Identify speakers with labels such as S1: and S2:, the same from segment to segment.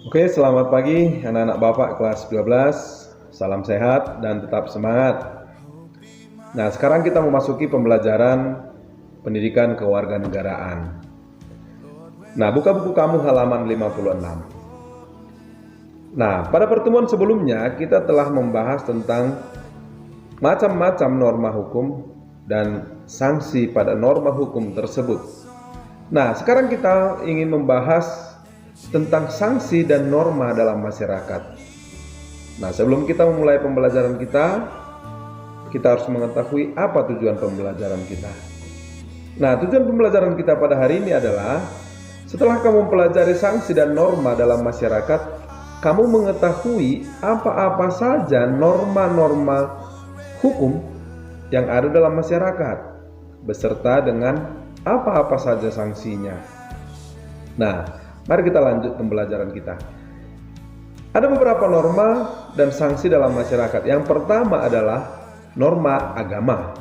S1: Oke, selamat pagi anak-anak Bapak kelas 12. Salam sehat dan tetap semangat. Nah, sekarang kita memasuki pembelajaran pendidikan kewarganegaraan. Nah, buka buku kamu halaman 56. Nah, pada pertemuan sebelumnya kita telah membahas tentang macam-macam norma hukum dan sanksi pada norma hukum tersebut. Nah, sekarang kita ingin membahas tentang sanksi dan norma dalam masyarakat. Nah, sebelum kita memulai pembelajaran kita harus mengetahui apa tujuan pembelajaran kita. Nah, tujuan pembelajaran kita pada hari ini adalah setelah kamu mempelajari sanksi dan norma dalam masyarakat, kamu mengetahui apa-apa saja norma-norma hukum yang ada dalam masyarakat, beserta dengan apa-apa saja sanksinya. Nah, mari kita lanjut pembelajaran kita. Ada beberapa norma dan sanksi dalam masyarakat. Yang pertama adalah norma agama.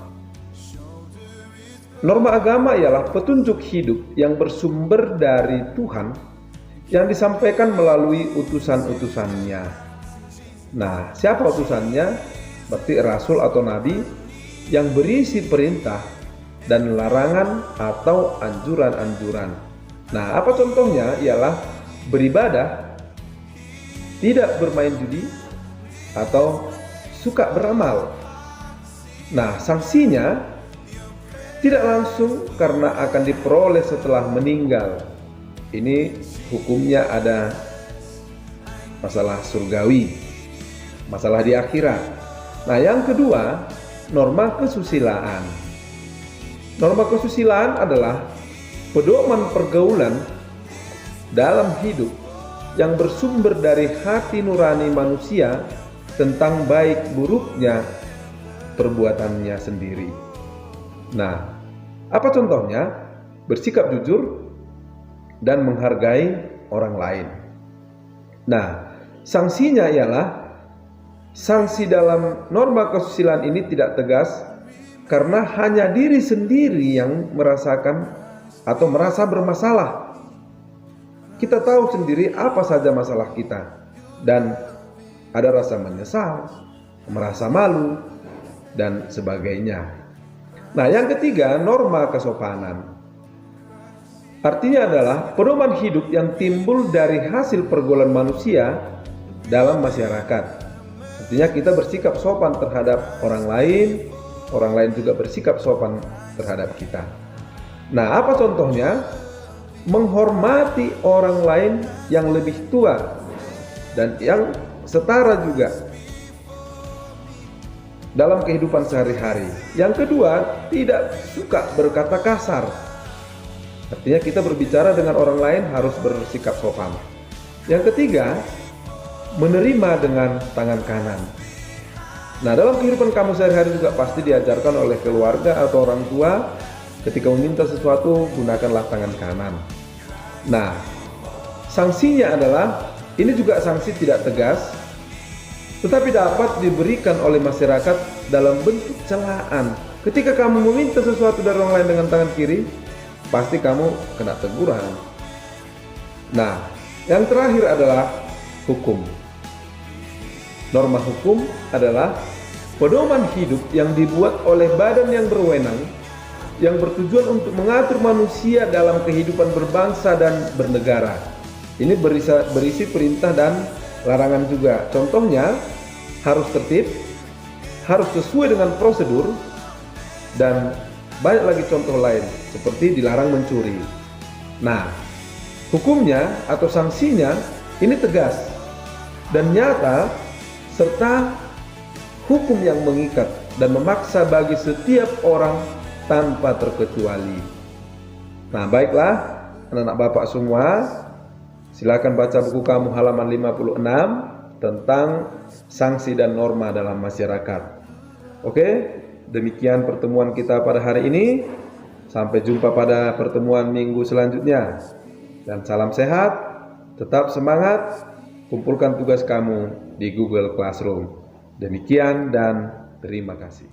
S1: Norma agama ialah petunjuk hidup yang bersumber dari Tuhan yang disampaikan melalui utusan-utusannya. Nah, siapa utusannya? Berarti rasul atau nabi yang berisi perintah dan larangan atau anjuran-anjuran. Nah, apa contohnya? Ialah beribadah, tidak bermain judi, atau suka beramal. Nah, sanksinya tidak langsung karena akan diperoleh setelah meninggal. Ini hukumnya ada masalah surgawi, masalah di akhirat. Nah, yang kedua, norma kesusilaan. Norma kesusilaan adalah pedoman pergaulan dalam hidup yang bersumber dari hati nurani manusia tentang baik buruknya perbuatannya sendiri. Nah, apa contohnya? Bersikap jujur dan menghargai orang lain. Nah, sanksinya ialah sanksi dalam norma kesusilaan ini tidak tegas karena hanya diri sendiri yang merasakan atau merasa bermasalah. Kita tahu sendiri apa saja masalah kita dan ada rasa menyesal, merasa malu, dan sebagainya. Nah, yang ketiga, norma kesopanan. Artinya adalah pedoman hidup yang timbul dari hasil pergaulan manusia dalam masyarakat. Artinya kita bersikap sopan terhadap orang lain juga bersikap sopan terhadap kita. Nah, apa contohnya? Menghormati orang lain yang lebih tua dan yang setara juga dalam kehidupan sehari-hari. Yang kedua, tidak suka berkata kasar. Artinya kita berbicara dengan orang lain harus bersikap sopan. Yang ketiga, menerima dengan tangan kanan. Nah, dalam kehidupan kamu sehari-hari juga pasti diajarkan oleh keluarga atau orang tua, ketika meminta sesuatu gunakanlah tangan kanan. Nah, sanksinya adalah ini juga sanksi tidak tegas, tetapi dapat diberikan oleh masyarakat dalam bentuk celaan. Ketika kamu meminta sesuatu dari orang lain dengan tangan kiri, pasti kamu kena teguran. Nah, yang terakhir adalah hukum. Norma hukum adalah pedoman hidup yang dibuat oleh badan yang berwenang yang bertujuan untuk mengatur manusia dalam kehidupan berbangsa dan bernegara. Ini berisi perintah dan larangan juga. Contohnya harus tertib, harus sesuai dengan prosedur, dan banyak lagi contoh lain seperti dilarang mencuri. Nah, hukumnya atau sanksinya ini tegas dan nyata serta hukum yang mengikat dan memaksa bagi setiap orang tanpa terkecuali. Nah, baiklah anak-anak Bapak semua, silakan baca buku kamu halaman 56 tentang sanksi dan norma dalam masyarakat. Oke, demikian pertemuan kita pada hari ini. Sampai jumpa pada pertemuan minggu selanjutnya. Dan salam sehat, tetap semangat, kumpulkan tugas kamu di Google Classroom. Demikian dan terima kasih.